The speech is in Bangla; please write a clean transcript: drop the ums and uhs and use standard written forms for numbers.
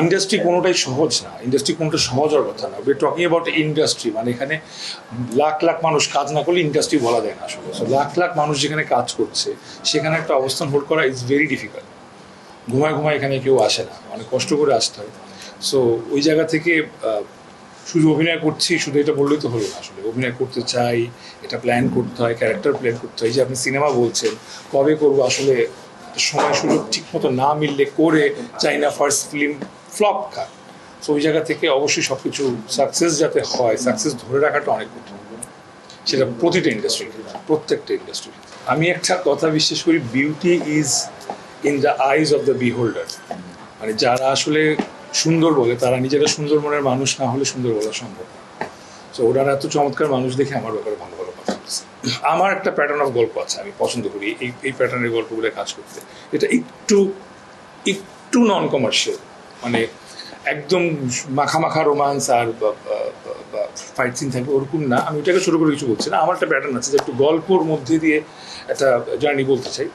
ইন্ডাস্ট্রি কোনোটাই সহজ না, ইন্ডাস্ট্রি কোনোটা সহজ হওয়ার কথা না। We are talking about industry, মানে এখানে লাখ লাখ মানুষ কাজ না করলে ইন্ডাস্ট্রি বলা যায় না আসলে। সো লাখ লাখ মানুষ যেখানে কাজ করছে সেখানে একটা অবস্থান হোল্ড করা ইজ ভেরি ডিফিকাল্ট। ঘুমায় ঘুমায় এখানে কেউ আসে না, অনেক কষ্ট করে আসতে হয়। সো ওই জায়গা থেকে শুধু অভিনয় করছি শুধু এটা বললেই তো হলো না। আসলে অভিনয় করতে চাই, এটা প্ল্যান করতে হয়, ক্যারেক্টার প্ল্যান করতে হয়। যে আপনি সিনেমা বলছেন কবে করবো, আসলে সময় সুযোগ ঠিক মতো না মিললে করে চাই না ফার্স্ট ফিল্ম ফ্লপ খায়। সো ওই জায়গা থেকে অবশ্যই সব কিছু সাকসেস যাতে হয়, সাকসেস ধরে রাখাটা অনেক কঠিন, সেটা প্রতিটা ইন্ডাস্ট্রির ক্ষেত্রে, প্রত্যেকটা ইন্ডাস্ট্রির ক্ষেত্রে। আমি একটা কথা বিশ্বাস করি, beauty is in the eyes of the বিহোল্ডার। মানে যারা আসলে সুন্দর বলে তারা নিজেরা সুন্দর মনের মানুষ না হলে সুন্দর বলা সম্ভব না। সো ওনারা এত চমৎকার মানুষ দেখে আমার ব্যাপারে ভালো ভালো কথা বলছে। আমার একটা প্যাটার্ন অফ গল্প আছে, আমি পছন্দ করি এই প্যাটার্নের গল্পগুলো কাজ করতে। এটা একটু একটু নন কমার্শিয়াল, মানে একদম মাখা মাখা রোমান্স আর ফাইট সিন থাকবে ওরকম না। আমি ওটাকে ছোটো করে কিছু বলছি না, আমার একটা প্যাটার্ন আছে যে একটু গল্পর মধ্যে দিয়ে একটা জার্নি বলতে চাই।